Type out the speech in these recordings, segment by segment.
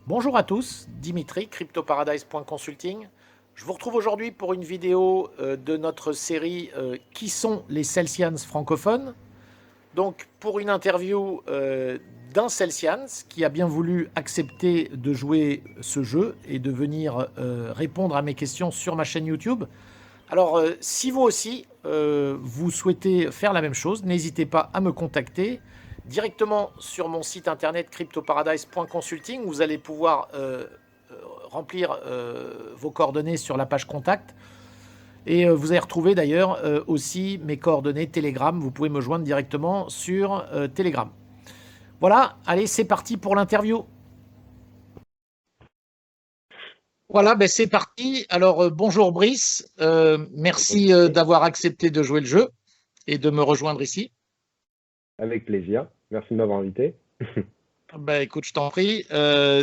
Bonjour à tous, Dimitri, cryptoparadise.consulting. Je vous retrouve aujourd'hui pour une vidéo de notre série Qui sont les Celsians francophones? Donc pour une interview d'un Celsians qui a bien voulu accepter de jouer ce jeu et de venir répondre à mes questions sur ma chaîne YouTube. Alors si vous aussi vous souhaitez faire la même chose, n'hésitez pas à me contacter directement sur mon site internet cryptoparadise.consulting. Vous allez pouvoir remplir vos coordonnées sur la page contact. Et vous allez retrouver d'ailleurs aussi mes coordonnées Telegram. Vous pouvez me joindre directement sur Telegram. Voilà, allez, c'est parti pour l'interview. Voilà, ben c'est parti. Alors, bonjour Brice. Merci d'avoir accepté de jouer le jeu et de me rejoindre ici. Avec plaisir. Merci de m'avoir invité. Ben, écoute, je t'en prie.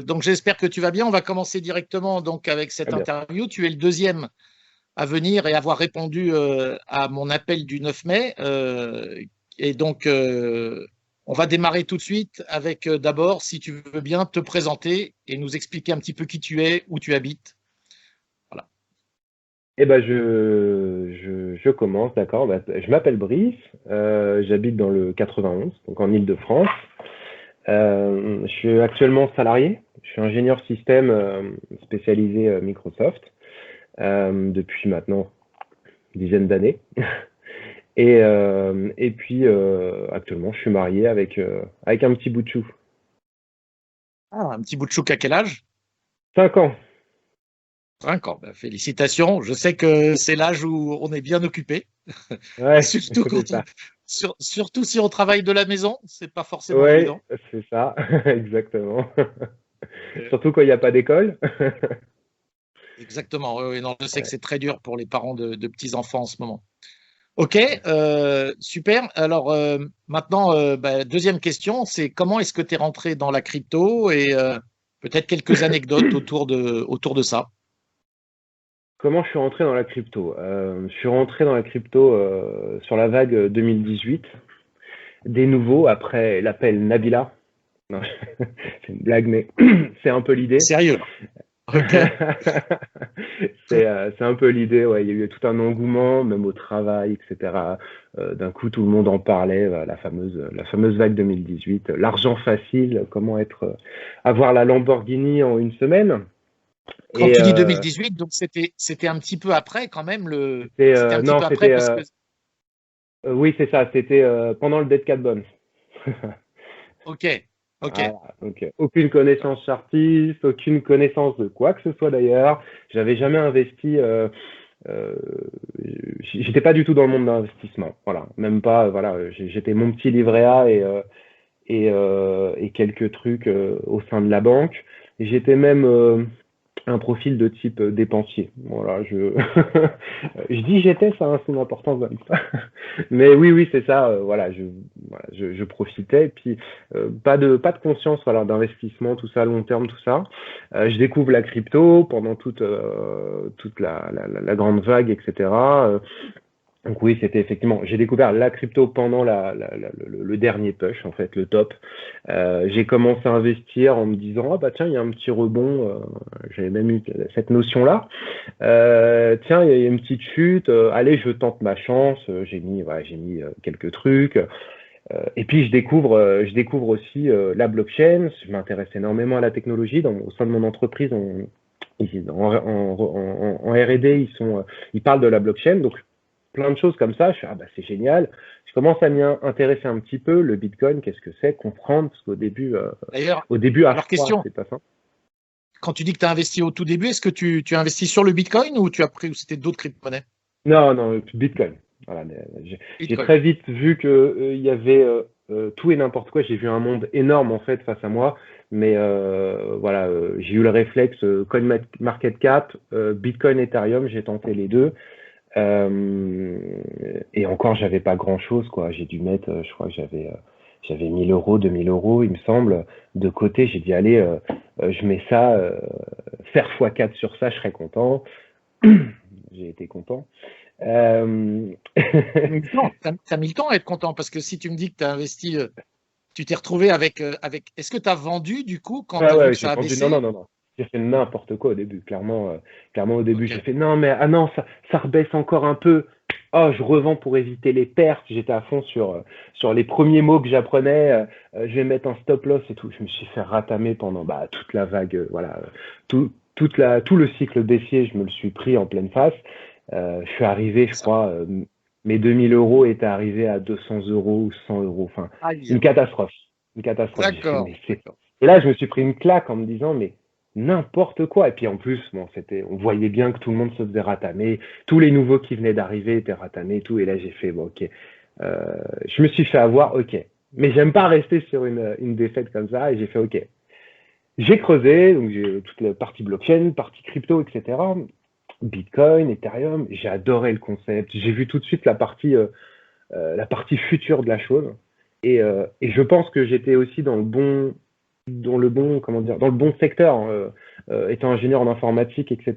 Donc, j'espère que tu vas bien. On va commencer directement donc, avec Très cette bien. interview. Tu es le deuxième à venir et avoir répondu à mon appel du 9 mai. Et donc, on va démarrer tout de suite avec d'abord, si tu veux bien, te présenter et nous expliquer un petit peu qui tu es, où tu habites. Voilà. Eh ben, je commence, d'accord. Bah, je m'appelle Brice, j'habite dans le 91, donc en Île-de-France. Je suis actuellement salarié, je suis ingénieur système spécialisé Microsoft depuis maintenant une dizaine d'années. Et puis, actuellement, je suis marié avec un petit bout de chou. Ah, un petit bout de chouk à quel âge? 5 ans. 5 ans. Ben, félicitations. Je sais que c'est l'âge où on est bien occupé. Ouais, Surtout, c'est ça. surtout si on travaille de la maison, c'est pas forcément Ouais, évident. c'est ça, exactement. Euh, Surtout quand il n'y a pas d'école. Exactement. Oui, oui, non, je sais que Ouais. c'est très dur pour les parents de petits-enfants en ce moment. Ok, super. Alors maintenant, bah, deuxième question, c'est comment est-ce que tu es rentré dans la crypto et peut-être quelques anecdotes autour de ça. Comment je suis rentré dans la crypto? Je suis rentré dans la crypto sur la vague 2018, des nouveaux après l'appel Nabila. Non, c'est une blague, mais c'est un peu l'idée. Sérieux là. Ok. C'est un peu l'idée, ouais. Il y a eu tout un engouement, même au travail, etc. D'un coup, tout le monde en parlait, la fameuse vague 2018. L'argent facile, comment avoir la Lamborghini en une semaine. Quand Et tu dis 2018, donc c'était un petit peu après quand même c'était un petit non, peu après parce que oui, c'est ça, c'était pendant le Dead Cat Bones. ok, ok. Voilà, donc aucune connaissance chartiste, aucune connaissance de quoi que ce soit d'ailleurs. J'avais jamais investi, euh, j'étais pas du tout dans le monde d'investissement. Voilà, même pas. Voilà, j'étais mon petit livret A et quelques trucs au sein de la banque. J'étais même un profil de type dépensier. Voilà, je dis j'étais, ça a son importance même pas. Mais oui, oui, c'est ça. Je profitais. Et puis pas de conscience, voilà, d'investissement, tout ça, long terme, tout ça. Je découvre la crypto pendant toute la grande vague, etc. Donc oui, c'était effectivement. J'ai découvert la crypto pendant le dernier push, en fait, le top. J'ai commencé à investir en me disant, ah bah tiens, il y a un petit rebond. J'avais même eu cette notion-là. Tiens, il y a une petite chute. Allez, je tente ma chance. J'ai mis quelques trucs. Et puis je découvre aussi la blockchain. Je m'intéresse énormément à la technologie. Au sein de mon entreprise, en R&D, ils parlent de la blockchain. Donc plein de choses comme ça. Je fais, ah bah c'est génial. Je commence à m'y intéresser un petit peu. Le Bitcoin, qu'est-ce que c'est? Comprendre, parce qu'au début, D'ailleurs, au début à alors froid, question, c'est pas simple. quand tu dis que tu as investi au tout début, est-ce que tu as investi sur le Bitcoin ou tu as pris ou c'était d'autres crypto-monnaies? Non, non, Bitcoin. Voilà, mais, j'ai Bitcoin. très vite vu que il y avait tout et n'importe quoi. J'ai vu un monde énorme en fait face à moi, mais voilà, j'ai eu le réflexe CoinMarketCap, Bitcoin, Ethereum, j'ai tenté les deux. Euh, et encore, j'avais pas grand-chose, quoi. J'ai dû mettre, je crois que j'avais 1000 euros, 2000 euros, il me semble, de côté. J'ai dit, allez, je mets ça, faire x4 sur ça, je serais content. J'ai été content. Euh, T'as mis le temps à être content parce que si tu me dis que tu as investi, tu t'es retrouvé avec. Est-ce que tu as vendu du coup quand tu Ouais, as vu ouais, que j'ai ça a vendu. Non, baissé? non, non, non. J'ai fait n'importe quoi au début. Clairement, clairement au début, Ok. j'ai fait non, mais ah non, ça rebaisse encore un peu. Oh, je revends pour éviter les pertes. J'étais à fond sur les premiers mots que j'apprenais. Je vais mettre un stop loss et tout. Je me suis fait ratamer pendant toute la vague. Voilà, tout le cycle baissier, je me le suis pris en pleine face. Je suis arrivé, je Ça. crois, mes 2000 € étaient arrivés à 200 euros ou 100 euros. Enfin, Aïe. une catastrophe. Une catastrophe. J'ai fait, D'accord. mais c'est D'accord. et là, je me suis pris une claque en me disant, mais n'importe quoi. Et puis en plus, bon, on voyait bien que tout le monde se faisait ratamer. Tous les nouveaux qui venaient d'arriver étaient ratamés et tout. Et là, j'ai fait, bon, ok. Je me suis fait avoir, ok. Mais j'aime pas rester sur une défaite comme ça. Et j'ai fait, ok. J'ai creusé, donc j'ai toute la partie blockchain, partie crypto, etc. Bitcoin, Ethereum. J'ai adoré le concept. J'ai vu tout de suite la partie future de la chose. Et je pense que j'étais aussi comment dire, dans le bon secteur, hein, étant ingénieur en informatique, etc.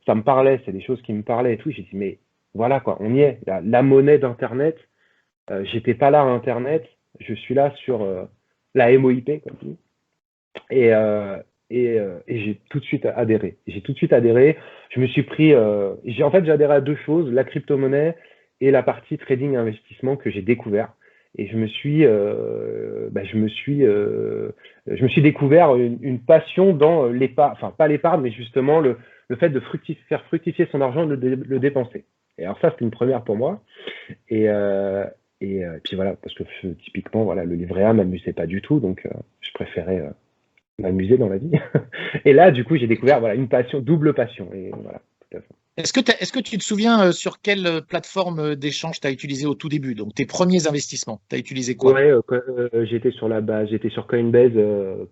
Ça me parlait, c'est des choses qui me parlaient et tout. J'ai dit, mais voilà quoi, on y est. La monnaie d'Internet, j'étais pas là à Internet, je suis là sur la MOIP, comme tu dis. Et, euh, et j'ai tout de suite adhéré. J'ai tout de suite adhéré. Je me suis pris, en fait, j'ai adhéré à deux choses, la crypto-monnaie et la partie trading et investissement que j'ai découvert. Et je me suis découvert une passion dans l'épargne, enfin pas l'épargne, mais justement le fait de faire fructifier son argent et de le dépenser. Et alors ça, c'était une première pour moi. Et, puis voilà, parce que typiquement, voilà, le livret A m'amusait pas du tout, donc je préférais m'amuser dans la vie. Et là, du coup, j'ai découvert voilà, une passion, double passion. Et voilà, tout à fait. Est-ce que tu te souviens sur quelle plateforme d'échange tu as utilisé au tout début? Donc tes premiers investissements, tu as utilisé quoi? Ouais, j'étais sur la base, j'étais sur Coinbase,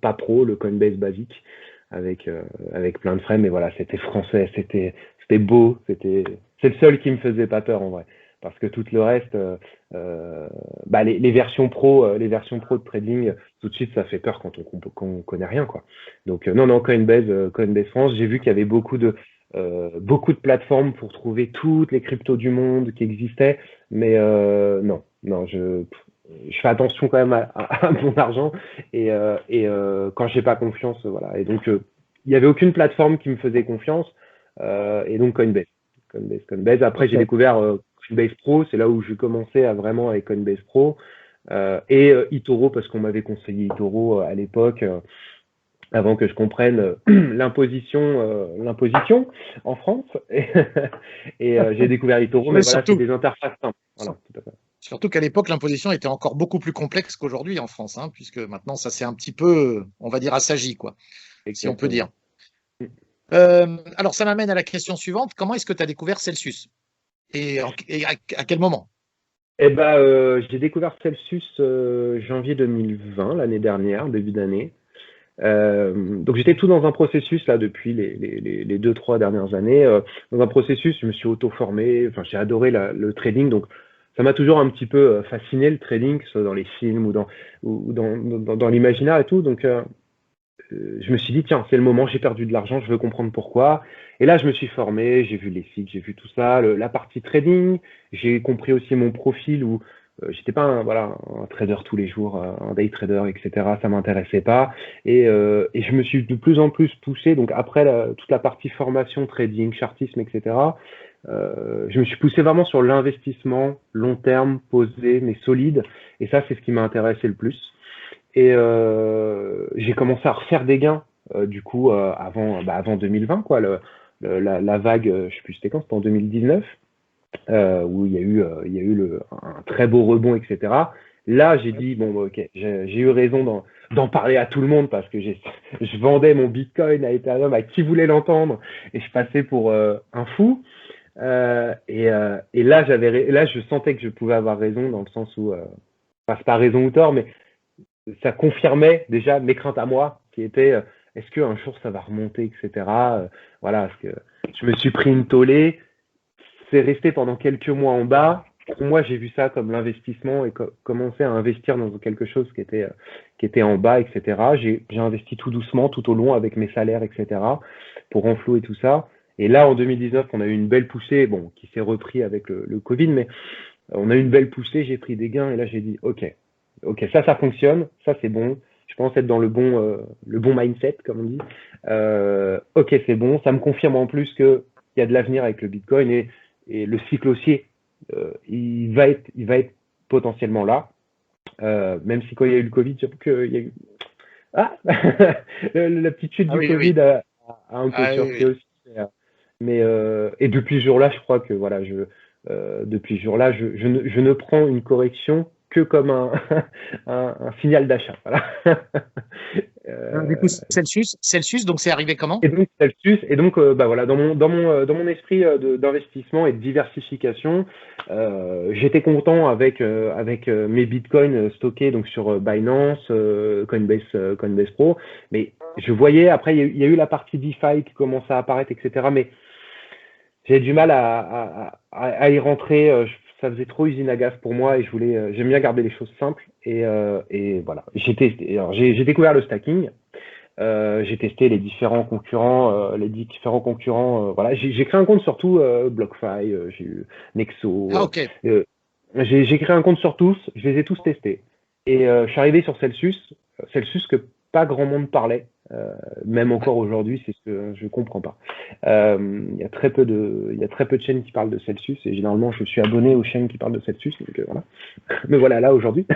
pas pro, le Coinbase basique, avec plein de frais, mais voilà, c'était français, c'était beau, c'est le seul qui me faisait pas peur en vrai. Parce que tout le reste, les versions pro de trading, tout de suite, ça fait peur quand on connaît rien, quoi. Donc, non, non, Coinbase France, j'ai vu qu'il y avait beaucoup de plateformes pour trouver toutes les cryptos du monde qui existaient, mais non, non, je fais attention quand même à mon argent quand j'ai pas confiance, voilà. Et donc, il y avait aucune plateforme qui me faisait confiance, et donc Coinbase. Après, j'ai Ok. découvert Coinbase Pro, c'est là où j'ai commencé à vraiment avec Coinbase Pro, et eToro parce qu'on m'avait conseillé eToro à l'époque. Avant que je comprenne l'imposition en France. Et j'ai découvert eToro, mais Oui, voilà, c'est des interfaces simples. Voilà, tout à fait. surtout qu'à l'époque, l'imposition était encore beaucoup plus complexe qu'aujourd'hui en France, hein, puisque maintenant, ça s'est un petit peu, on va dire, assagi, quoi, si on peut dire. Exactement. Alors, ça m'amène à la question suivante. Comment est-ce que tu as découvert Celsius? Et à quel moment? Eh ben, j'ai découvert Celsius janvier 2020, l'année dernière, début d'année. Donc j'étais tout dans un processus là depuis les 2-3 dernières années. Dans un processus, je me suis auto-formé, enfin j'ai adoré le trading, donc ça m'a toujours un petit peu fasciné le trading, que ce soit dans les films ou dans l'imaginaire et tout. Donc je me suis dit, tiens, c'est le moment, j'ai perdu de l'argent, je veux comprendre pourquoi. Et là, je me suis formé, j'ai vu les sites, j'ai vu tout ça, la partie trading, j'ai compris aussi mon profil où j'étais pas un trader tous les jours, un day trader, etc. Ça m'intéressait pas. Et je me suis de plus en plus poussé, donc après toute la partie formation, trading, chartisme, etc., je me suis poussé vraiment sur l'investissement long terme, posé, mais solide. Et ça, c'est ce qui m'a intéressé le plus. Et j'ai commencé à refaire des gains, du coup, avant 2020, quoi. La vague, je sais plus c'était quand, c'était en 2019, où il y a eu un très beau rebond, etc. Là, j'ai dit, bon, bah, ok, j'ai eu raison d'en parler à tout le monde parce que je vendais mon Bitcoin à Ethereum à qui voulait l'entendre et je passais pour un fou. Et là, je sentais que je pouvais avoir raison dans le sens où, enfin, c'est pas raison ou tort, mais ça confirmait déjà mes craintes à moi, qui étaient est-ce qu'un jour ça va remonter, etc. Voilà, parce que je me suis pris une tollée, c'est resté pendant quelques mois en bas. Pour moi, j'ai vu ça comme l'investissement et commencer à investir dans quelque chose qui était en bas, etc. J'ai investi tout doucement, tout au long, avec mes salaires, etc., pour renflouer tout ça. Et là, en 2019, on a eu une belle poussée, bon, qui s'est repris avec le Covid, mais on a eu une belle poussée, j'ai pris des gains, et là, j'ai dit, OK, ok, ça fonctionne, ça c'est bon. Je pense être dans le bon mindset, comme on dit. Ok, c'est bon. Ça me confirme en plus qu'il y a de l'avenir avec le Bitcoin et le cycle haussier, il va être potentiellement là. Même si quand il y a eu le Covid, j'avoue qu'il y a eu... Ah la petite chute Ah du oui, oui. Covid a un peu Ah oui, surpris oui. aussi. Et depuis ce jour-là, je crois que voilà, depuis ce jour-là, je ne prends une correction que comme un signal d'achat. Voilà. Du coup, Euh, Celsius, donc c'est arrivé comment? et donc Celsius, et donc bah voilà, dans mon esprit d'investissement et de diversification, j'étais content avec mes bitcoins stockés donc sur Binance, Coinbase Pro, mais je voyais après il y a eu la partie DeFi qui commençait à apparaître, etc. Mais j'avais du mal à y rentrer. Ça faisait trop usine à gaz pour moi et j'aime bien garder les choses simples. Et voilà, j'ai découvert le stacking. J'ai testé les différents concurrents. Voilà, j'ai créé un compte surtout BlockFi, j'ai eu Nexo. Ah ok. J'ai créé un compte sur tous, je les ai tous testés. Et je suis arrivé sur Celsius, Celsius que pas grand monde parlait, même Ouais. encore aujourd'hui, c'est ce que je comprends pas. Il y a très peu de chaînes qui parlent de Celsius et généralement je suis abonné aux chaînes qui parlent de Celsius, donc voilà. Me voilà là aujourd'hui.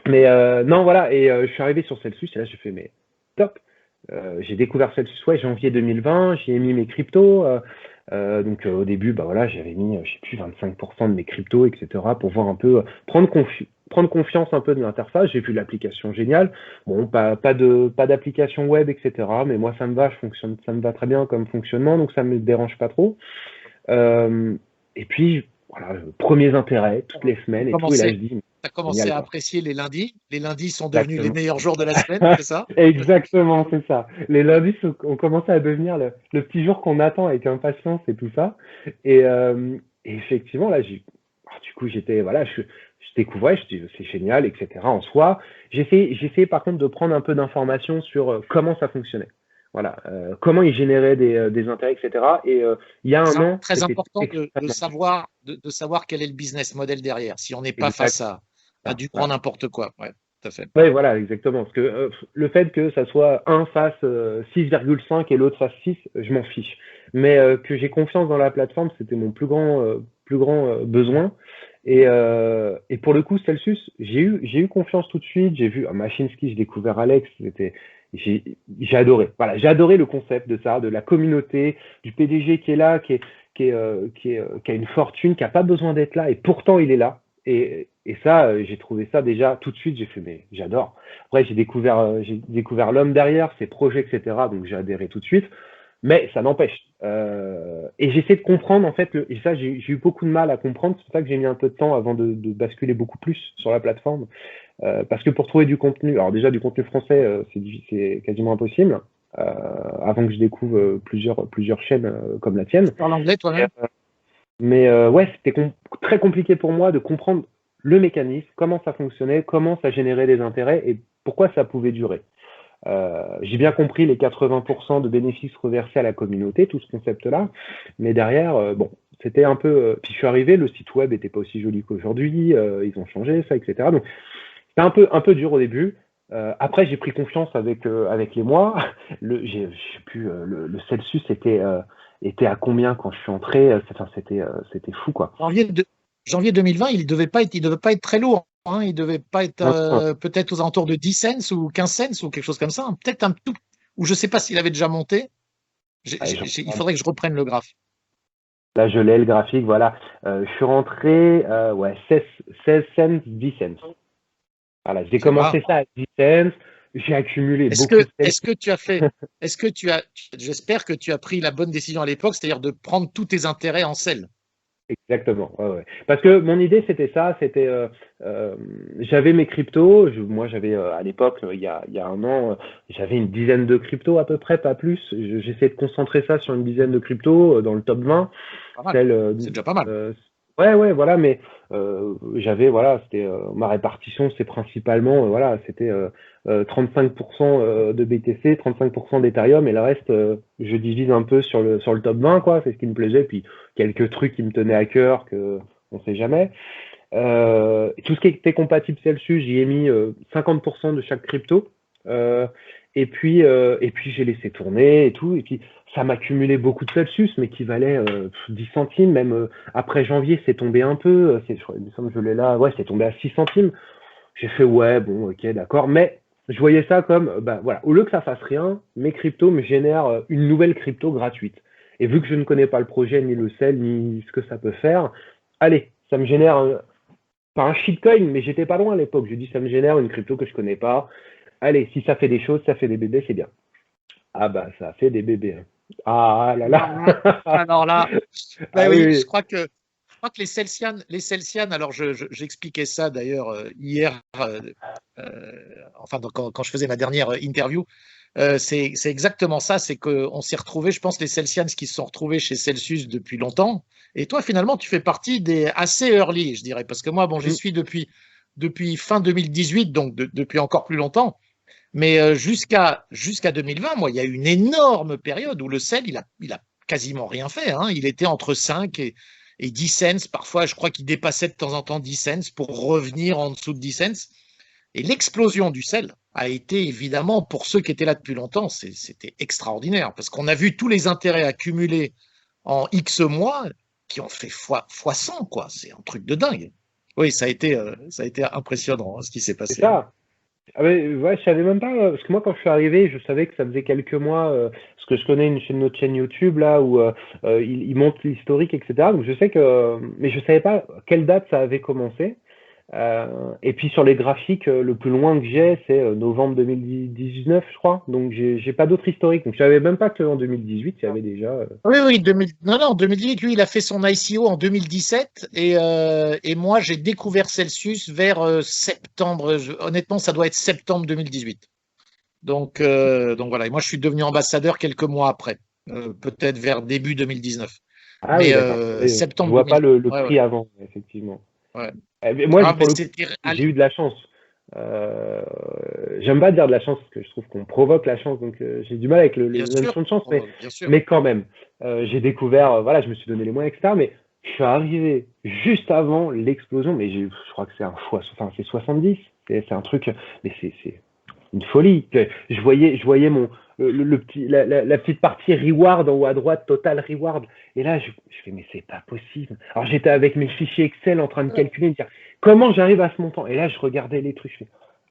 Mais non, voilà, et je suis arrivé sur Celsius et là j'ai fait mais top. J'ai découvert Celsius ouais, janvier 2020, j'y ai mis mes cryptos. Donc au début, bah voilà, j'avais mis, je sais plus, 25% de mes cryptos, etc. pour voir un peu, prendre confiance un peu de l'interface. J'ai vu l'application géniale. Bon, pas d'application web, etc. Mais moi, ça me va, ça me va très bien comme fonctionnement, donc ça me dérange pas trop. Euh, et puis, voilà, premiers intérêts, toutes les semaines et tout. Et là, je Commencé, dis, t'as commencé génial, à quoi. apprécier les lundis. Les lundis sont devenus les Exactement. meilleurs jours de la semaine, c'est ça? Exactement, c'est ça. Les lundis ont commencé à devenir le petit jour qu'on attend avec impatience et tout ça. Et effectivement, là, du coup, voilà, je découvrais, je dis, c'est génial, etc. En soi, j'ai essayé par contre de prendre un peu d'informations sur comment ça fonctionnait. Voilà, comment ils généraient des intérêts, etc. Et il y a un an, Très c'était important extrêmement dur. de savoir quel est le business model derrière. Si on n'est pas Exact. face à du grand n'importe quoi. Ouais, tout à fait. Ouais, voilà, exactement. Parce que le fait que ça soit un fasse 6,5 et l'autre fasse 6, je m'en fiche. Mais que j'ai confiance dans la plateforme, c'était mon plus grand besoin. Et pour le coup, Celsius, j'ai eu confiance tout de suite. J'ai vu Machinski, j'ai découvert Alex, j'ai, j'ai adoré. Voilà, j'ai adoré le concept de ça, de la communauté, du PDG qui est là, qui a une fortune, qui a pas besoin d'être là, et pourtant il est là. Et ça, j'ai trouvé ça déjà tout de suite, j'ai fait, mais j'adore. Après, j'ai découvert l'homme derrière, ses projets, etc. Donc j'ai adhéré tout de suite. Mais ça n'empêche. Et j'essaie de comprendre, en fait, et ça, j'ai eu beaucoup de mal à comprendre. C'est pour ça que j'ai mis un peu de temps avant de basculer beaucoup plus sur la plateforme. Parce que pour trouver du contenu, alors déjà du contenu français, c'est quasiment impossible. Avant que je découvre plusieurs chaînes comme la Tu tienne. parles anglais toi-même? Mais ouais, c'était très compliqué pour moi de comprendre le mécanisme, comment ça fonctionnait, comment ça générait des intérêts et pourquoi ça pouvait durer. J'ai bien compris les 80% de bénéfices reversés à la communauté, tout ce concept-là, mais derrière, bon, c'était un peu. Puis je suis arrivé, le site web était pas aussi joli qu'aujourd'hui, ils ont changé ça, etc. Donc c'était un peu dur au début. Après, j'ai pris confiance avec les mois. Je sais plus, le Celsius était à combien quand je suis entré? Enfin, c'était fou, quoi. Janvier, janvier 2020, il devait pas être très lourd. Hein. Il devait pas être Non, non, peut-être aux alentours de 10 cents ou 15 cents ou quelque chose comme ça. Hein. Peut-être un tout. Ou je sais pas s'il avait déjà monté. allez, Il faudrait que je reprenne le graphe. là, je l'ai, le graphique, voilà. Je suis rentré, ouais, 16 cents, 10 cents. Voilà, j'ai Ça va. commencé ça à 10 cents. J'ai accumulé beaucoup de Est-ce cents. que tu as fait, est-ce que tu as, j'espère que tu as pris la bonne décision à l'époque, c'est-à-dire de prendre tous tes intérêts en sel. Exactement, ouais, ouais. Parce que mon idée, c'était ça, j'avais mes cryptos, moi j'avais à l'époque, il y a un an, j'avais une dizaine de cryptos à peu près, pas plus. J'essaie de concentrer ça sur une dizaine de cryptos dans le top 20. Pas mal. Celle, C'est déjà pas mal. ouais, ouais, voilà, mais voilà, c'était ma répartition, c'est principalement, voilà, c'était 35% de BTC, 35% d'Ethereum, et le reste, je divise un peu sur le top 20, quoi, c'est ce qui me plaisait, puis quelques trucs qui me tenaient à cœur, que on sait jamais. Tout ce qui était compatible Celsius, j'y ai mis 50% de chaque crypto. Euh, et puis j'ai laissé tourner et tout. Et puis ça m'a cumulé beaucoup de Celsius, mais qui valait 10 centimes. Même après janvier, c'est tombé un peu. Je crois, il me semble que je l'ai là. Ouais, c'est tombé à 6 centimes. J'ai fait ouais, bon, ok, d'accord. Mais je voyais ça comme, bah voilà, au lieu que ça fasse rien, mes cryptos me génèrent une nouvelle crypto gratuite. Et vu que je ne connais pas le projet, ni le sel, ni ce que ça peut faire, allez, ça me génère pas un shitcoin, mais j'étais pas loin à l'époque. Je dis ça me génère une crypto que je connais pas. Allez, si ça fait des choses, ça fait des bébés, c'est bien. Ah bah ça fait des bébés, hein. Ah là là. Alors là, bah Ah oui, oui, oui. je crois que les Celsians, alors j'expliquais ça d'ailleurs hier, enfin quand je faisais ma dernière interview, c'est exactement ça, c'est qu'on s'est retrouvés, je pense, les Celsians qui se sont retrouvés chez Celsius depuis longtemps, et toi finalement tu fais partie des assez early, je dirais, parce que moi, bon, j'y Mm. suis depuis fin 2018, donc depuis encore plus longtemps. Mais jusqu'à 2020, moi, il y a eu une énorme période où le sel, il a quasiment rien fait, hein. Il était entre 5 et 10 cents. Parfois, je crois qu'il dépassait de temps en temps 10 cents pour revenir en dessous de 10 cents. Et l'explosion du sel a été évidemment, pour ceux qui étaient là depuis longtemps, c'était extraordinaire parce qu'on a vu tous les intérêts accumulés en X mois qui ont fait fois 100, quoi. C'est un truc de dingue. Oui, ça a été impressionnant, hein, ce qui s'est C'est passé. ça. Ah ouais, je savais même pas, parce que moi quand je suis arrivé, je savais que ça faisait quelques mois, parce que je connais notre chaîne YouTube là où il montre l'historique, etc. Donc je sais que, mais je savais pas quelle date ça avait commencé. Et puis sur les graphiques, le plus loin que j'ai, c'est novembre 2019, je crois. Donc j'ai pas d'autre historique. Donc je savais même pas qu'en 2018, il y avait déjà. Oui, oui, non, non, 2018, lui, il a fait son ICO en 2017 et moi, j'ai découvert Celsius vers septembre. Honnêtement, ça doit être septembre 2018. Donc voilà, et moi, je suis devenu ambassadeur quelques mois après, peut-être vers début 2019. Ah oui, Mais d'accord. Oui, je septembre vois pas 2000. le Ouais, ouais, prix avant, effectivement. ouais. Mais moi, Ah, mais pour le coup, c'était. j'ai eu de la chance. Euh, J'aime pas dire de la chance parce que je trouve qu'on provoque la chance, donc j'ai du mal avec Bien la sûr, notion de chance, oh, bien sûr. mais quand même, j'ai découvert, voilà, je me suis donné les moyens, etc. Mais je suis arrivé juste avant l'explosion, mais je crois que c'est un fois, enfin c'est 70, c'est un truc, mais c'est une folie. Je voyais le petit, la petite partie reward en haut à droite, total reward. Et là, je fais, mais c'est pas possible. Alors j'étais avec mes fichiers Excel en train de calculer, de dire comment j'arrive à ce montant. Et là, je regardais les trucs, je fais,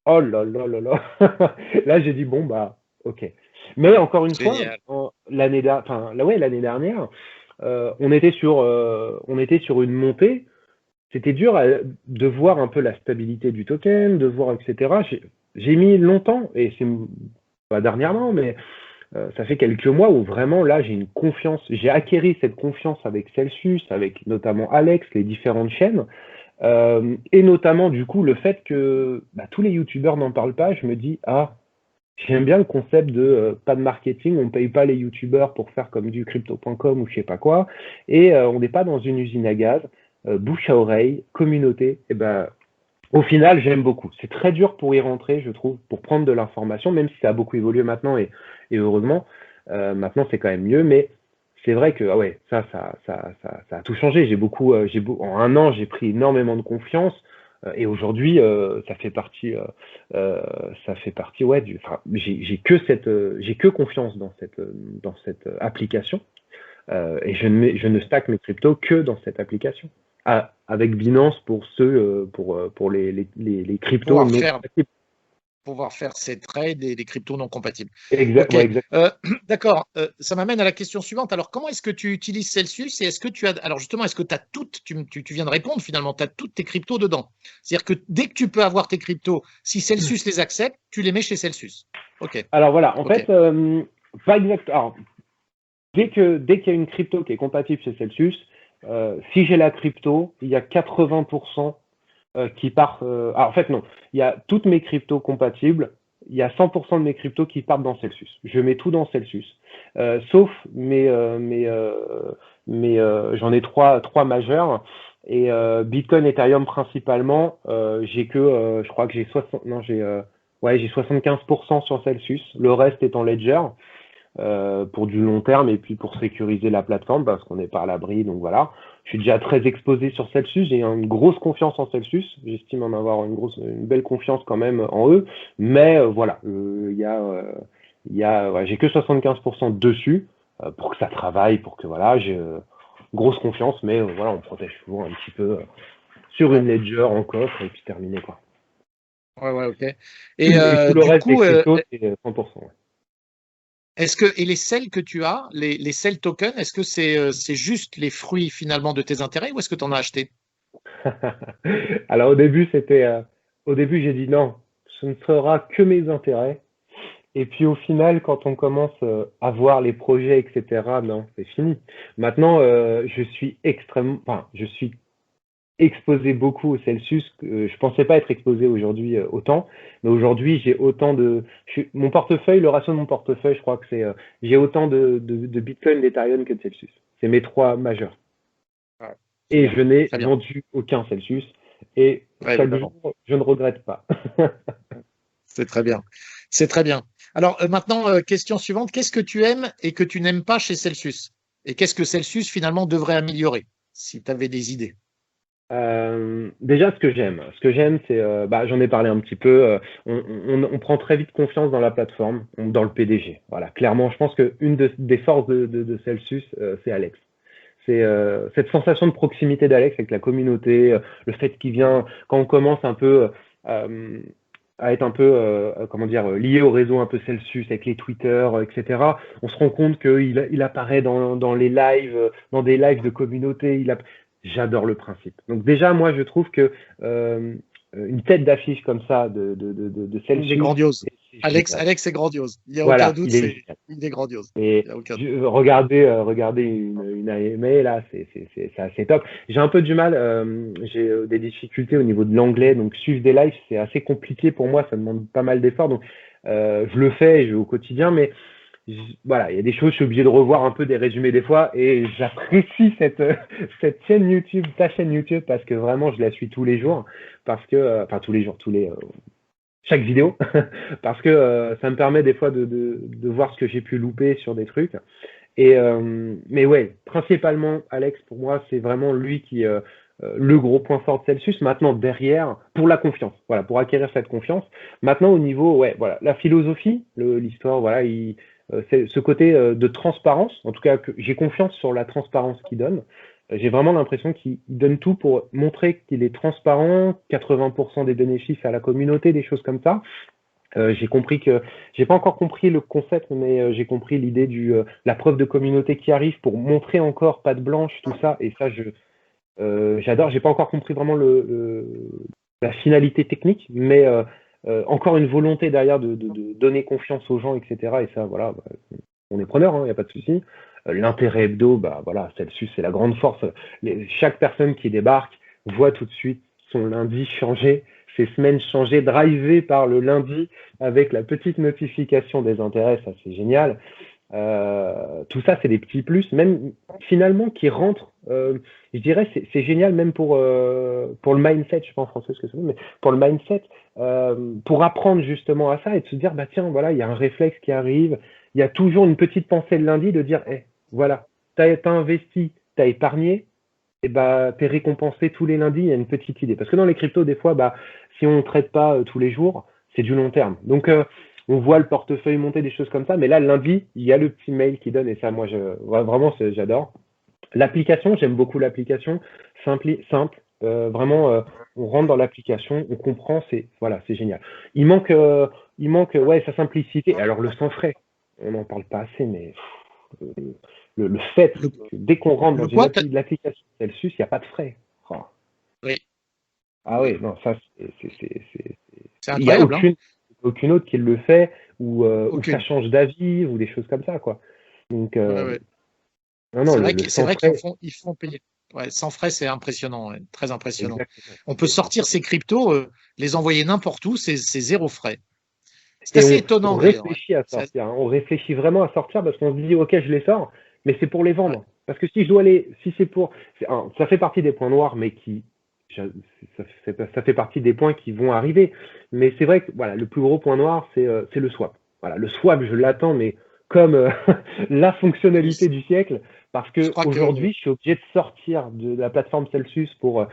oh là là là là. Là, j'ai dit, bon, bah, ok. Mais encore une fois, Génial. l'année dernière, on était sur une montée. C'était dur de voir un peu la stabilité du token, de voir, etc. J'ai mis longtemps, et c'est pas dernièrement, mais ça fait quelques mois où vraiment là j'ai une confiance, j'ai acquéri cette confiance avec Celsius, avec notamment Alex, les différentes chaînes, et notamment du coup le fait que bah, tous les youtubeurs n'en parlent pas, je me dis ah j'aime bien le concept de pas de marketing, on ne paye pas les youtubeurs pour faire comme du crypto.com ou je sais pas quoi, et on n'est pas dans une usine à gaz, bouche à oreille, communauté, et ben au final, j'aime beaucoup. C'est très dur pour y rentrer, je trouve, pour prendre de l'information, même si ça a beaucoup évolué maintenant et heureusement, maintenant c'est quand même mieux. Mais c'est vrai que ah ouais, ça a tout changé. En un an, j'ai pris énormément de confiance et aujourd'hui, ça fait partie ouais. Enfin, j'ai que confiance dans cette application et je ne stack mes cryptos que dans cette application. Ah, avec Binance pour les cryptos Pouvoir non faire compatibles. pouvoir faire ces trades et des cryptos non compatibles. Exact, Ok, ouais, exact. d'accord. Ça m'amène à la question suivante. Alors, comment est-ce que tu utilises Celsius et est-ce que tu as. Alors, justement, est-ce que tu as toutes. Tu viens de répondre finalement, tu as toutes tes cryptos dedans. C'est-à-dire que dès que tu peux avoir tes cryptos, si Celsius les accepte, tu les mets chez Celsius. Ok, Alors voilà, en ok. fait, pas exact. Alors, dès qu'il y a une crypto qui est compatible chez Celsius, si j'ai la crypto, il y a 80% qui partent. En fait, non. Il y a toutes mes cryptos compatibles. Il y a 100% de mes cryptos qui partent dans Celsius. Je mets tout dans Celsius. Sauf j'en ai trois majeurs. Et Bitcoin, Ethereum principalement, je crois que j'ai 60, non, j'ai 75% sur Celsius. Le reste est en Ledger. pour du long terme et puis pour sécuriser la plateforme parce qu'on n'est pas à l'abri. Donc voilà, je suis déjà très exposé sur Celsius. J'ai une grosse confiance en Celsius. J'estime en avoir une belle confiance quand même en eux. Mais voilà, ouais, j'ai que 75% dessus pour que ça travaille, pour que voilà, j'ai grosse confiance. Mais voilà, on protège toujours un petit peu sur une ledger en coffre et puis terminé quoi. Ouais, ok. Et Et tout le du reste des coup, cryptos, c'est 100%. Ouais. et les sels que tu as, les sels tokens, est-ce que c'est juste les fruits finalement de tes intérêts ou est-ce que tu en as acheté? Alors au début j'ai dit non, ce ne sera que mes intérêts. Et puis au final, quand on commence à voir les projets, etc., non, c'est fini. Maintenant, je suis exposé beaucoup au Celsius. Je pensais pas être exposé aujourd'hui autant, mais aujourd'hui j'ai autant mon portefeuille, le ratio de mon portefeuille, je crois que j'ai autant de Bitcoin, d'Ethereum que de Celsius. C'est mes trois majeurs. Ouais, c'est Et bien, je n'ai très bien. vendu aucun Celsius. Et Ouais, chaque évidemment. jour, je ne regrette pas. C'est très bien. C'est très bien. Alors maintenant, question suivante. Qu'est-ce que tu aimes et que tu n'aimes pas chez Celsius? Et qu'est-ce que Celsius finalement devrait améliorer, si tu avais des idées? Déjà, ce que j'aime, c'est, j'en ai parlé un petit peu. On prend très vite confiance dans la plateforme, dans le PDG. Voilà, clairement, je pense que des forces de Celsius, c'est Alex. C'est cette sensation de proximité d'Alex avec la communauté, le fait qu'il vient quand on commence un peu à être un peu, comment dire, lié au réseau un peu Celsius avec les Twitter, etc. On se rend compte qu'il apparaît dans les lives, dans des lives de communauté. J'adore le principe. Donc déjà, moi, je trouve que une tête d'affiche comme ça de Il est Celsius, grandiose. c'est Alex, génial. Alex est grandiose. Il n'y a aucun Voilà, doute, il est génial. il est grandiose. Et Il n'y a aucun doute. regardez une AMA, là, c'est assez top. J'ai un peu du mal, j'ai des difficultés au niveau de l'anglais, donc suivre des lives, c'est assez compliqué pour moi, ça demande pas mal d'efforts. Donc, je le fais au quotidien, mais voilà, il y a des choses, je suis obligé de revoir un peu des résumés des fois, et j'apprécie cette chaîne YouTube, ta chaîne YouTube, parce que vraiment, je la suis tous les jours, parce que, enfin, tous les jours, chaque vidéo, parce que ça me permet des fois de voir ce que j'ai pu louper sur des trucs. Mais ouais, principalement, Alex, pour moi, c'est vraiment lui qui le gros point fort de Celsius. Maintenant, derrière, pour la confiance, voilà, pour acquérir cette confiance. Maintenant, au niveau, ouais, voilà, la philosophie, l'histoire, voilà, c'est ce côté de transparence. En tout cas, que j'ai confiance sur la transparence qu'il donne. J'ai vraiment l'impression qu'il donne tout pour montrer qu'il est transparent, 80% des bénéfices à la communauté, des choses comme ça. J'ai compris que j'ai pas encore compris le concept, mais j'ai compris l'idée la preuve de communauté qui arrive pour montrer encore patte blanche, tout ça. Et ça, j'adore. J'ai pas encore compris vraiment la finalité technique, mais encore une volonté derrière de donner confiance aux gens, etc. Et ça, voilà, on est preneur, il n'y a pas de souci. L'intérêt hebdo, bah voilà, Celsius, c'est la grande force. Chaque personne qui débarque voit tout de suite son lundi changer, ses semaines changer, drivé par le lundi avec la petite notification des intérêts, ça c'est génial. Tout ça, c'est des petits plus, même finalement qui rentrent. Je dirais, c'est génial même pour le mindset, je sais pas en français ce que c'est, mais pour le mindset, pour apprendre justement à ça et de se dire, bah tiens, voilà, il y a un réflexe qui arrive. Il y a toujours une petite pensée le lundi de dire, voilà, t'as investi, t'as épargné, et bah t'es récompensé tous les lundis. Il y a une petite idée, parce que dans les cryptos, des fois, bah si on ne traite pas tous les jours, c'est du long terme. Donc on voit le portefeuille monter, des choses comme ça. Mais là, le lundi, il y a le petit mail qui donne et ça, moi, vraiment, j'adore. L'application, j'aime beaucoup l'application. Simple. Vraiment, on rentre dans l'application, on comprend, voilà, c'est génial. Il manque, ouais, sa simplicité. Alors le sans frais, on n'en parle pas assez, mais le fait Le, que dès qu'on rentre dans le quoi? l'application Celsius, il n'y a pas de frais. Oh. Oui, Ah oui. oui, non, ça, C'est il n'y a incroyable, hein? aucune autre qui le fait ou ça Aucune. change d'avis ou des choses comme ça, quoi. Donc, Ouais, ouais. non, C'est le c'est sans vrai qu'ils frais, ils font payer. Ouais, sans frais, c'est impressionnant, ouais, très impressionnant. exactement. On peut sortir ces cryptos, les envoyer n'importe où, c'est zéro frais. C'est Et assez on étonnant d'ailleurs, ouais. réfléchit à sortir, hein. On réfléchit vraiment à sortir parce qu'on se dit, ok, je les sors, mais c'est pour les Ouais. vendre. Parce que si je dois les, si c'est pour, ça fait partie des points noirs, mais ça fait partie des points qui vont arriver. Mais c'est vrai que voilà, le plus gros point noir, c'est le swap. Voilà, le swap, je l'attends, mais comme la fonctionnalité du siècle, parce Je que crois que aujourd'hui, je suis obligé de sortir de la plateforme Celsius pour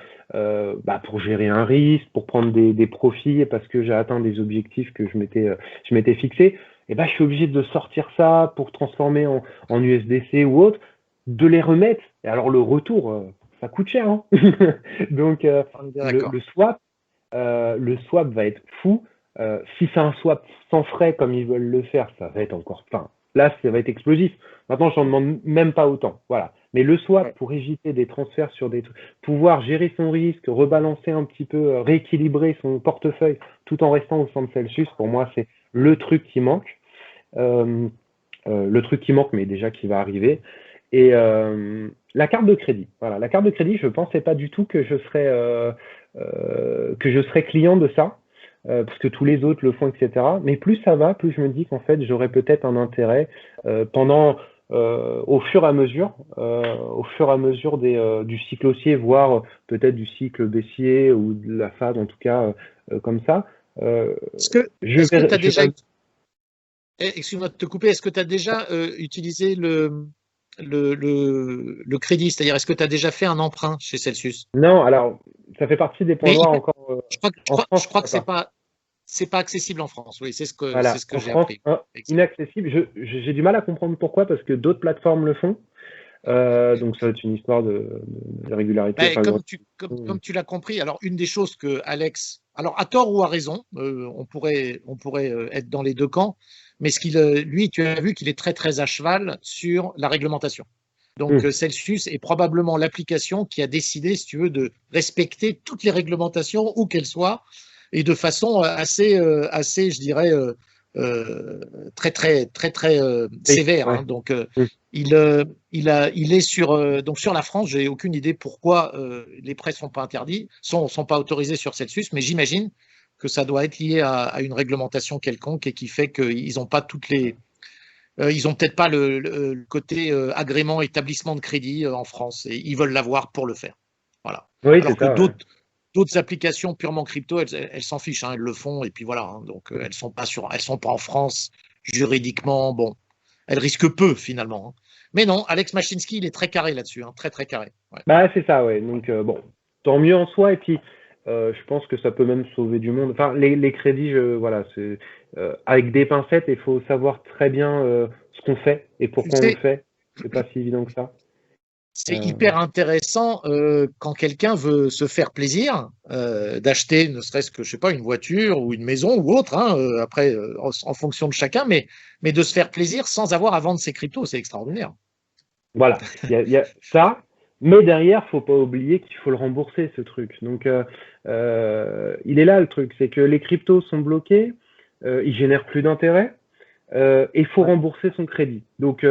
gérer un risque, pour prendre des profits, parce que j'ai atteint des objectifs que je m'étais fixé. Et ben, je suis obligé de sortir ça pour transformer en USDC ou autre, de les remettre. Et alors le retour, ça coûte cher, hein. Donc on est bien d'accord. le swap va être fou. Si c'est un swap sans frais comme ils veulent le faire, ça va être encore. Enfin, là, ça va être explosif. Maintenant, j'en demande même pas autant. Voilà. Mais le swap Ouais. pour éviter des transferts sur des trucs, pouvoir gérer son risque, rebalancer un petit peu, rééquilibrer son portefeuille tout en restant au centre Celsius, pour moi, c'est le truc qui manque. Euh, le truc qui manque, mais déjà qui va arriver. Et la carte de crédit. Voilà, la carte de crédit, je ne pensais pas du tout que je serais client de ça, parce que tous les autres le font, etc. Mais plus ça va, plus je me dis qu'en fait, j'aurais peut-être un intérêt au fur et à mesure du cycle haussier, voire peut-être du cycle baissier ou de la phase, en tout cas, comme ça. Euh, Est-ce que tu as je déjà, vais excuse-moi de te couper, est-ce que tu as déjà utilisé le crédit? C'est-à-dire, est-ce que tu as déjà fait un emprunt chez Celsius? Non, alors, ça fait partie des points Mais noirs encore. En France, je je crois sais que pas. c'est pas accessible en France. Oui, c'est Voilà, ce que en j'ai France, appris. Exact. inaccessible. J'ai du mal à comprendre pourquoi, parce que d'autres plateformes le font. Donc, ça va être une histoire de régularité. Ben, Enfin, comme tu l'as compris, alors une des choses que Alex, alors à tort ou à raison, on pourrait être dans les deux camps, mais lui, tu as vu qu'il est très très à cheval sur la réglementation. Donc Celsius est probablement l'application qui a décidé, si tu veux, de respecter toutes les réglementations, où qu'elles soient, et de façon assez, je dirais, euh, très sévère, hein. ouais. Donc Mm. il est sur la France. J'ai aucune idée pourquoi les prêts sont pas interdits, sont pas autorisés sur Celsius, mais j'imagine que ça doit être lié à une réglementation quelconque et qui fait qu'ils n'ont pas toutes les ils ont peut-être pas le côté agrément établissement de crédit en France et ils veulent l'avoir pour le faire. Voilà. Oui, c'est Alors que ça, ouais. d'autres applications purement crypto, elles s'en fichent, hein, elles le font et puis voilà, hein. Donc elles sont pas en France juridiquement. Bon, elles risquent peu finalement, hein. Mais non, Alex Mashinsky, il est très carré là-dessus, hein, très très carré. Ouais. Bah, c'est ça, ouais. Donc, bon, tant mieux en soi. Et puis, je pense que ça peut même sauver du monde. Enfin, les crédits, voilà, c'est avec des pincettes, il faut savoir très bien ce qu'on fait et Tu pourquoi on le sais, fait. C'est pas si évident que ça. c'est Euh, hyper intéressant quand quelqu'un veut se faire plaisir, d'acheter ne serait-ce que, je sais pas, une voiture ou une maison ou autre, hein, après, en fonction de chacun, mais de se faire plaisir sans avoir à vendre ses cryptos, c'est extraordinaire. Voilà, il y a ça, mais derrière, faut pas oublier qu'il faut le rembourser, ce truc. Donc, il est là le truc, c'est que les cryptos sont bloqués, ils génèrent plus d'intérêt, et il faut Ouais. rembourser son crédit. Donc,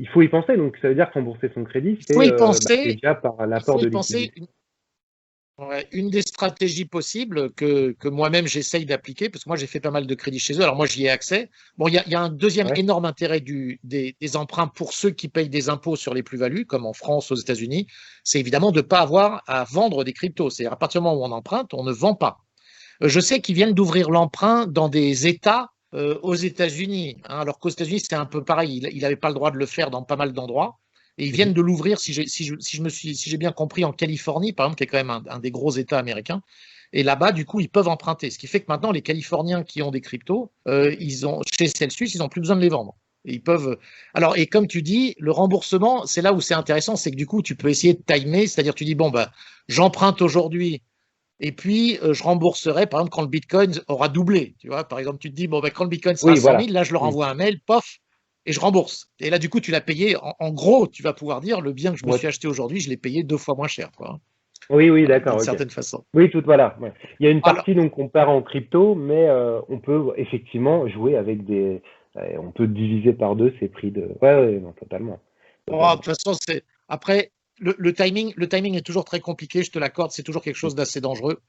il faut y penser. Donc, ça veut dire que rembourser son crédit, Il faut y c'est penser, déjà par il faut l'apport y de penser. liquidité. Ouais, une des stratégies possibles que moi-même j'essaye d'appliquer, parce que moi j'ai fait pas mal de crédits chez eux, alors moi j'y ai accès. Bon, il y a un deuxième Ouais, énorme intérêt des emprunts pour ceux qui payent des impôts sur les plus-values, comme en France, aux États-Unis, c'est évidemment de ne pas avoir à vendre des cryptos. C'est-à-dire à partir du moment où on emprunte, on ne vend pas. Je sais qu'ils viennent d'ouvrir l'emprunt dans des États aux États-Unis, hein, alors qu'aux États-Unis, c'était un peu pareil. Il n'avait pas le droit de le faire dans pas mal d'endroits. Et ils mhm. viennent de l'ouvrir, si j'ai bien compris, en Californie, par exemple, qui est quand même un des gros États américains. Et là-bas, du coup, ils peuvent emprunter. Ce qui fait que maintenant, les Californiens qui ont des cryptos, chez Celsius, ils n'ont plus besoin de les vendre. Et ils peuvent. Alors, et comme tu dis, le remboursement, c'est là où c'est intéressant, c'est que du coup, tu peux essayer de timer, c'est-à-dire tu dis, bon, bah, j'emprunte aujourd'hui et puis, je rembourserai, par exemple, quand le Bitcoin aura doublé. Tu vois, par exemple, tu te dis, bon, ben, quand le Bitcoin sera à Oui, 100 voilà. 000, là, je leur Mm. envoie un mail, pof, et je rembourse. Et là, du coup, tu l'as payé. En gros, tu vas pouvoir dire, le bien que je me Moi, suis acheté aujourd'hui, je l'ai payé 2 fois moins cher, quoi. oui, oui, Voilà, d'accord, d'une ok. certaine façon. Oui, tout, voilà. Ouais. Il y a une Alors, partie donc qu'on perd en crypto, mais on peut effectivement jouer avec on peut diviser par deux ces prix de. Ouais, ouais, non, totalement, oh, de totalement. toute façon, c'est après le timing est toujours très compliqué. Je te l'accorde, c'est toujours quelque chose d'assez dangereux.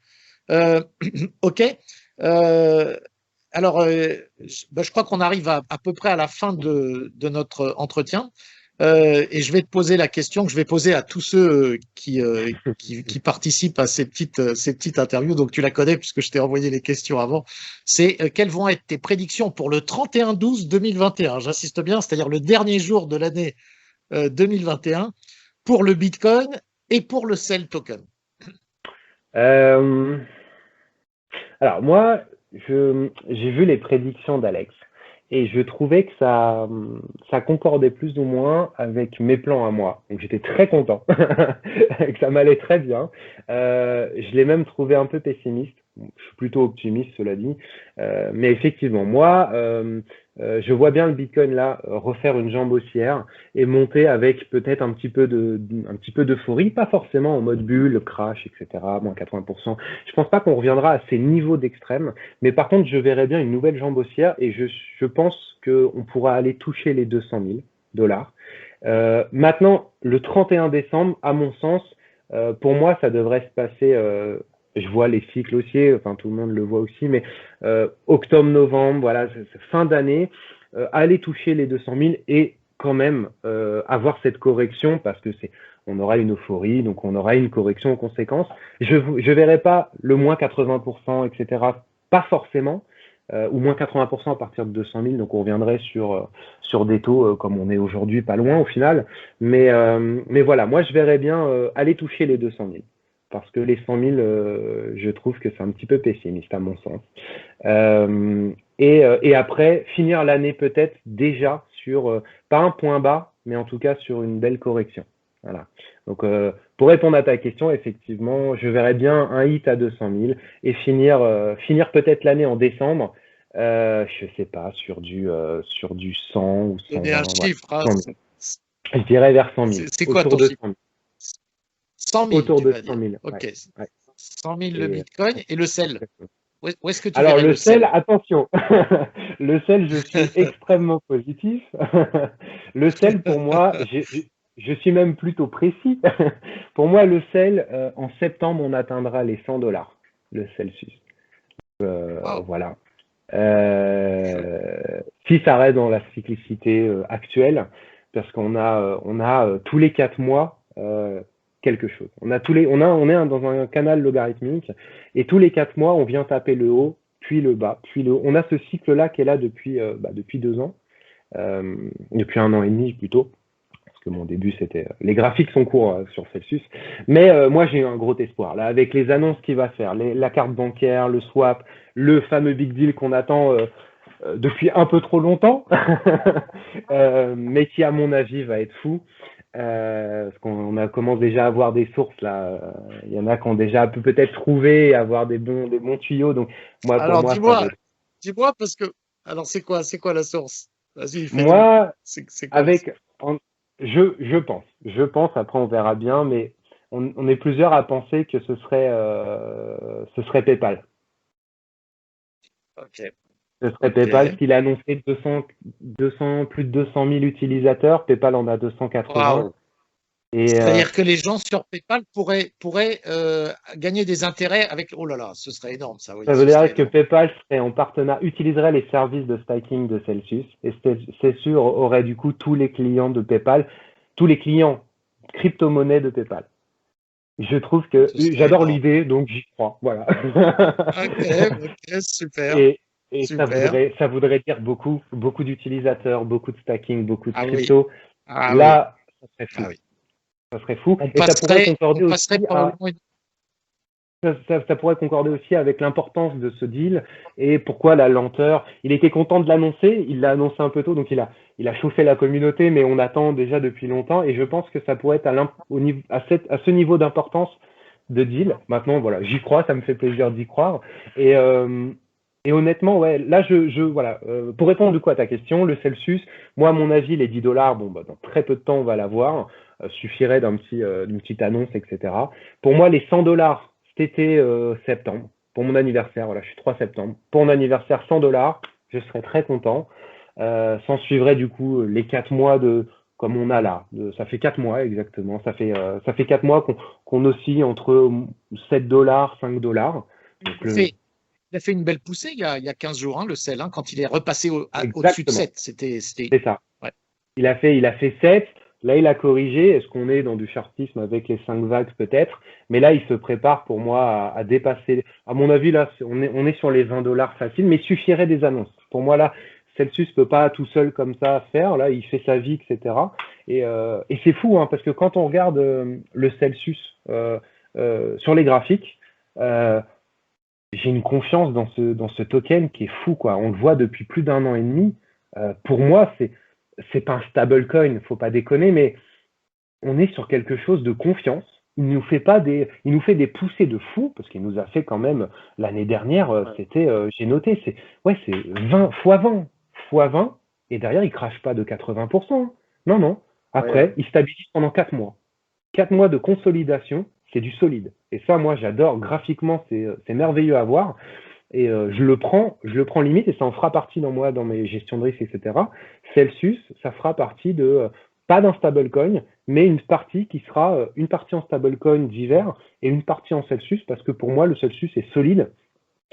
Euh, ok. Euh, alors, je crois qu'on arrive à peu près à la fin de notre entretien. Et je vais te poser la question que je vais poser à tous ceux qui participent à ces petites interviews. Donc, tu la connais puisque je t'ai envoyé les questions avant. C'est quelles vont être tes prédictions pour le 31-12-2021? J'insiste bien, c'est-à-dire le dernier jour de l'année 2021 pour le Bitcoin et pour le Cell Token. Euh, alors moi, j'ai vu les prédictions d'Alex et je trouvais que ça concordait plus ou moins avec mes plans à moi. Donc j'étais très content, que ça m'allait très bien. Je l'ai même trouvé un peu pessimiste. Bon, je suis plutôt optimiste, cela dit. Mais effectivement, moi, je vois bien le Bitcoin là refaire une jambe haussière et monter avec peut-être un petit peu d'euphorie, pas forcément en mode bulle, crash, etc., moins 80%. Je pense pas qu'on reviendra à ces niveaux d'extrême, mais par contre, je verrais bien une nouvelle jambe haussière et je pense qu'on pourra aller toucher les 200 000 dollars. Maintenant, le 31 décembre, à mon sens, pour moi, ça devrait se passer. Je vois les cycles haussiers, enfin tout le monde le voit aussi, mais octobre-novembre, voilà, fin d'année, aller toucher les 200 000 et quand même avoir cette correction parce que on aura une euphorie, donc on aura une correction en conséquence. Je verrai pas le moins 80%, etc. Pas forcément, ou moins 80% à partir de 200 000, donc on reviendrait sur des taux comme on est aujourd'hui, pas loin au final. Mais voilà, moi je verrais bien aller toucher les 200 000. Parce que les 100 000, je trouve que c'est un petit peu pessimiste à mon sens. Et après, finir l'année peut-être déjà sur, pas un point bas, mais en tout cas sur une belle correction. Voilà. Donc, pour répondre à ta question, effectivement, je verrais bien un hit à 200 000 et finir peut-être l'année en décembre, je sais pas, sur du 100 ou Donner un 120, voilà. chiffre, hein. 100 000. Je dirais vers 100 000, C'est quoi autour ton de chiffre? 100 000. 100 000, Autour tu de vas 100 dire. 000, ouais. Ok. Ouais. 100 000 le Et, Bitcoin et le sel. Où est-ce que tu alors verrais le le sel, sel? attention, le sel, je suis extrêmement positif. Le sel, pour moi, je suis même plutôt précis. Pour moi, le sel, en septembre, on atteindra les 100 dollars, le Celsius. Wow. Voilà. Si ça reste dans la cyclicité actuelle, parce qu'on a tous les 4 mois quelque chose. On est dans un canal logarithmique et tous les 4 mois, on vient taper le haut, puis le bas, puis le haut. On a ce cycle-là qui est là depuis 2 ans, depuis 1 an et demi plutôt. Parce que mon début, c'était. Les graphiques sont courts sur Celsius. Mais moi, j'ai un gros espoir. Là, avec les annonces qu'il va faire, la carte bancaire, le swap, le fameux big deal qu'on attend depuis un peu trop longtemps, mais qui, à mon avis, va être fou. Parce commence déjà à avoir des sources là. Il y en a qui ont déjà peut-être trouvé, avoir des bons tuyaux. Donc, pour Alors moi, ça va être. dis-moi parce que alors c'est quoi la source? Vas-y, fais-nous. Moi, C'est quoi la source? avec, je pense, après on verra bien, mais on est plusieurs à penser que ce serait PayPal. Ok, Ce serait ok. PayPal, s'il a annoncé 200, plus de 200 000 utilisateurs, PayPal en a 280. Waouh. Et C'est-à-dire que les gens sur PayPal pourraient gagner des intérêts avec. Oh là là, ce serait énorme, ça, oui, ça veut ce serait dire que énorme. PayPal serait en partenariat, utiliserait les services de staking de Celsius, et c'est sûr, aurait du coup tous les clients de PayPal, tous les clients crypto-monnaies de PayPal. Je trouve que Ce serait j'adore énorme. l'idée, donc j'y crois. Voilà. Ok, ok, super, et et super. ça voudrait dire beaucoup, beaucoup d'utilisateurs, beaucoup de stacking, beaucoup de Ah oui, crypto. ah oui, Là, ça serait fou. ah oui. Ça serait fou. On Et ça pourrait passerait, on concorder passerait aussi à probablement. ça pourrait concorder aussi avec l'importance de ce deal et pourquoi la lenteur. Il était content de l'annoncer, il l'a annoncé un peu tôt, donc il a chauffé la communauté, mais on attend déjà depuis longtemps. Et je pense que ça pourrait être à ce niveau d'importance de deal. Maintenant, voilà, j'y crois, ça me fait plaisir d'y croire. Et, euh, et honnêtement, ouais, là, voilà, pour répondre du coup à ta question, le Celsius, moi, à mon avis, les 10 dollars, bon, bah, dans très peu de temps, on va l'avoir, suffirait d'une petite annonce, etc. Pour moi, les 100 dollars cet été septembre, pour mon anniversaire, voilà, je suis 3 septembre. Pour mon anniversaire, 100 dollars, je serais très content. S'en suivrait du coup les 4 mois comme on a là. Ça fait 4 mois exactement. Ça fait 4 mois qu'on oscille entre 7 dollars, 5 dollars. Donc Il a fait, il a fait une belle poussée il y a 15 jours, hein, le sel, hein, quand il est repassé au-dessus de exactement, 7. C'était. c'est ça. Ouais. Il a fait 7. Là, il a corrigé. Est-ce qu'on est dans du shortisme avec les 5 vagues peut-être? Mais là, il se prépare pour moi à dépasser. À mon avis, là, on est sur les 20 dollars facile, mais il suffirait des annonces. Pour moi, là, Celsius peut pas tout seul comme ça faire. Là, il fait sa vie, etc. Et c'est fou, hein, parce que quand on regarde le Celsius sur les graphiques, euh, j'ai une confiance dans ce token qui est fou, quoi. On le voit depuis plus d'un an et demi. Pour moi, c'est pas un stablecoin, faut pas déconner, mais on est sur quelque chose de confiance. Il nous fait des poussées de fou parce qu'il nous a fait quand même l'année dernière. C'était, j'ai noté, c'est 20 fois 20 fois 20 et derrière il crache pas de 80%, hein. Non, non. Ouais. Après, il stabilise pendant 4 mois. 4 mois de consolidation, c'est du solide. Et ça, moi, j'adore. Graphiquement, c'est merveilleux à voir. Et je le prends limite et ça en fera partie dans moi, dans mes gestions de risque, etc. Celsius, ça fera partie de, pas d'un stablecoin, mais une partie qui sera une partie en stablecoin divers et une partie en Celsius parce que pour moi, le Celsius est solide.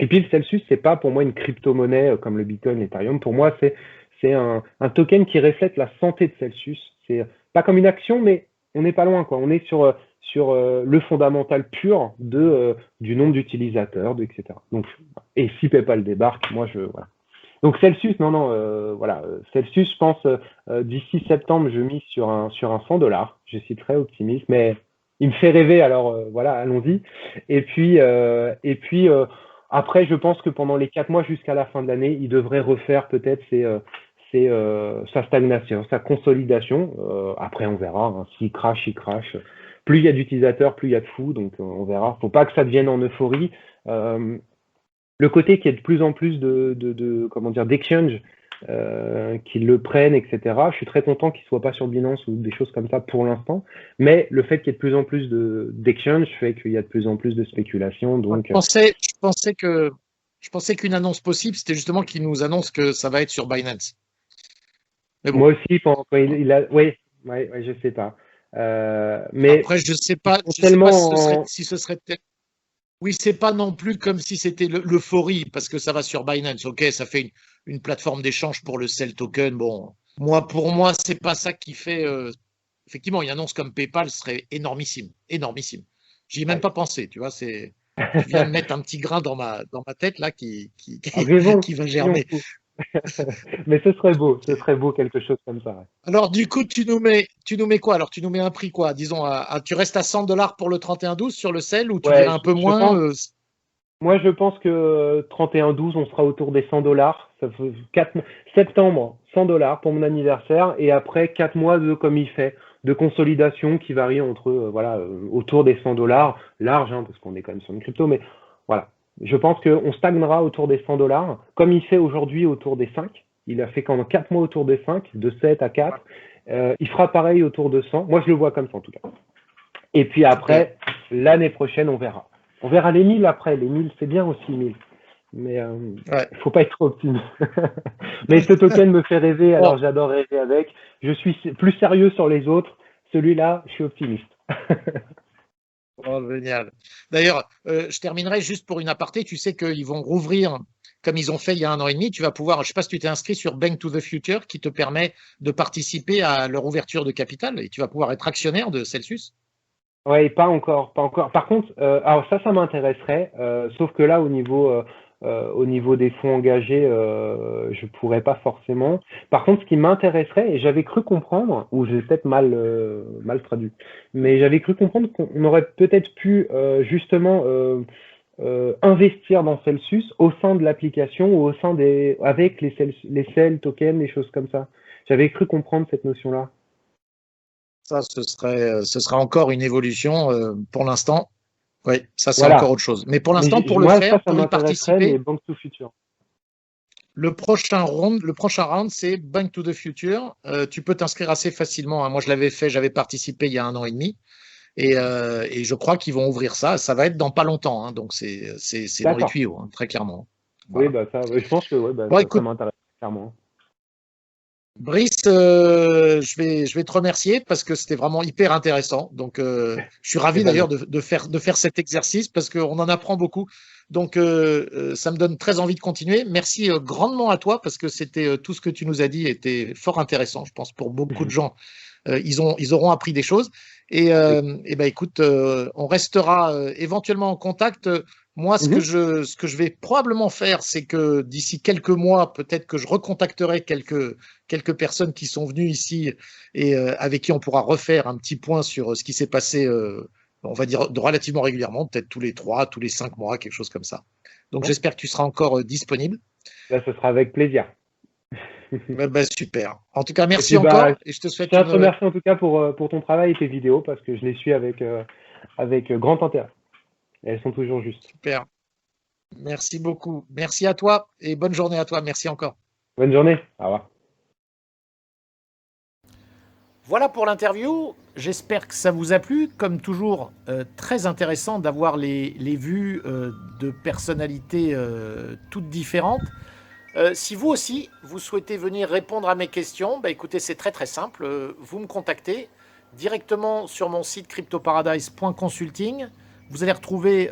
Et puis le Celsius, c'est pas pour moi une crypto-monnaie comme le Bitcoin, l'Ethereum. Pour moi, c'est un token qui reflète la santé de Celsius. C'est pas comme une action, mais on n'est pas loin, quoi. On est sur le fondamental pur du nombre d'utilisateurs, etc. Donc, et si PayPal débarque, moi voilà. Donc Celsius, non, non, voilà. Celsius, je pense, d'ici septembre, je mise sur un 100 dollars. Je suis très optimiste, mais il me fait rêver, alors voilà, allons-y. Et puis, après, je pense que pendant les 4 mois jusqu'à la fin de l'année, il devrait refaire peut-être sa stagnation, sa consolidation. Après, on verra. Hein. S'il crache, il crache. Plus il y a d'utilisateurs, plus il y a de fous. Donc, on verra. Faut pas que ça devienne en euphorie. Le côté qu'il y ait de plus en plus comment dire, d'exchange qui le prennent, etc. Je suis très content qu'il ne soit pas sur Binance ou des choses comme ça pour l'instant. Mais le fait qu'il y ait de plus en plus d'exchange fait qu'il y a de plus en plus de spéculation. Donc, Je pensais qu'une annonce possible, c'était justement qu'il nous annonce que ça va être sur Binance. Mais bon. moi aussi, quand il a, oui, ouais, je sais pas. Mais Après, je sais ils pas sont si ce serait oui, c'est pas non plus comme si c'était l'euphorie, parce que ça va sur Binance. Ok, ça fait une plateforme d'échange pour le Cell Token. Bon, pour moi, c'est pas ça qui fait. Effectivement, une annonce comme PayPal serait énormissime, énormissime. J'y ai même ouais. pas pensé, tu vois. Tu viens de mettre un petit grain dans ma tête là Rêvons, qui va soyons germer. fous. Mais ce serait beau quelque chose comme ça. Ouais. Alors, du coup, tu nous mets quoi? Alors, tu nous mets un prix quoi? Disons, tu restes à 100 dollars pour le 31-12 sur le Cell ou tu dirais Ouais, un peu je moins pense. Moi, je pense que 31-12, on sera autour des 100 dollars. Ça fait 4 septembre, 100 dollars pour mon anniversaire. Et après 4 mois comme il fait, de consolidation qui varie entre, voilà, autour des 100 dollars. Large, hein, parce qu'on est quand même sur une crypto. Mais voilà. Je pense qu'on stagnera autour des 100 dollars. Comme il fait aujourd'hui autour des 5. Il a fait quand même 4 mois autour des 5, de 7 à 4. Il fera pareil autour de 100. Moi, je le vois comme ça en tout cas. Et puis Ok. après, l'année prochaine, on verra. On verra les 1000 après. Les 1000, c'est bien aussi 1000. Mais Ouais. faut pas être trop optimiste. Mais ce token me fait rêver, Bon, alors j'adore rêver avec. Je suis plus sérieux sur les autres. Celui-là, je suis optimiste. oh, génial. D'ailleurs, je terminerai juste pour une aparté. Tu sais qu'ils vont rouvrir, comme ils ont fait il y a 1 an et demi. Tu vas pouvoir, je ne sais pas si tu t'es inscrit sur Bank to the Future, qui te permet de participer à leur ouverture de capital et tu vas pouvoir être actionnaire de Celsius. Ouais, pas encore, pas encore. Par contre, alors ça m'intéresserait. Sauf que là, au niveau des fonds engagés, je pourrais pas forcément. Par contre, ce qui m'intéresserait, et j'avais cru comprendre, ou j'ai peut-être mal traduit, mais j'avais cru comprendre qu'on aurait peut-être pu justement investir dans Celsius au sein de l'application ou au sein avec les Cell tokens, des choses comme ça. J'avais cru comprendre cette notion-là. Ça, ce serait encore une évolution pour l'instant. Oui, ça, c'est encore Voilà. autre chose. Mais pour Mais l'instant, pour le moi, faire, ça pour y m'intéresserait, mais participer, Bank to Future. le prochain round, c'est Bank to the Future. Tu peux t'inscrire assez facilement, hein. Moi, je l'avais fait, j'avais participé il y a 1 an et demi. Et je crois qu'ils vont ouvrir ça. Ça va être dans pas longtemps, hein. Donc, c'est dans les D'accord. tuyaux, hein, très clairement. Oui, Voilà. bah ça, ouais, je pense que ouais, bah, Bon, ça écoute, m'intéresse clairement. Brice, je vais te remercier parce que c'était vraiment hyper intéressant. Donc, je suis Eh ravi ben, d'ailleurs de faire cet exercice parce qu'on en apprend beaucoup. Donc, ça me donne très envie de continuer. Merci grandement à toi parce que c'était tout ce que tu nous as dit était fort intéressant. Je pense pour beaucoup de gens, ils auront appris des choses. Et ben, écoute, on restera éventuellement en contact. Moi, Mhm. ce que je vais probablement faire, c'est que d'ici quelques mois, peut-être que je recontacterai quelques personnes qui sont venues ici et avec qui on pourra refaire un petit point sur ce qui s'est passé, on va dire, relativement régulièrement, peut-être tous les 3, tous les 5 mois, quelque chose comme ça. Donc, Ouais. j'espère que tu seras encore disponible. Là, ce sera avec plaisir. Ben, super. En tout cas, Et merci puis, bah, encore et je te je souhaite tiens à te une remercier en tout cas pour ton travail et tes vidéos parce que je les suis avec grand intérêt. Et elles sont toujours justes. super. Merci beaucoup. Merci à toi et bonne journée à toi. Merci encore. Bonne journée. Au revoir. Voilà pour l'interview. J'espère que ça vous a plu. Comme toujours, très intéressant d'avoir les vues de personnalités toutes différentes. Si vous aussi, vous souhaitez venir répondre à mes questions, bah écoutez, c'est très très simple. Vous me contactez directement sur mon site cryptoparadise.consulting. Vous allez retrouver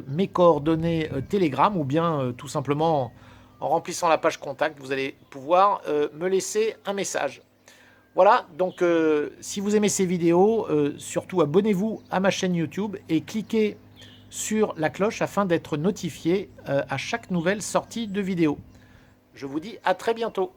mes coordonnées Telegram ou bien tout simplement en remplissant la page contact, vous allez pouvoir me laisser un message. Voilà, donc si vous aimez ces vidéos, surtout abonnez-vous à ma chaîne YouTube et cliquez sur la cloche afin d'être notifié à chaque nouvelle sortie de vidéo. Je vous dis à très bientôt.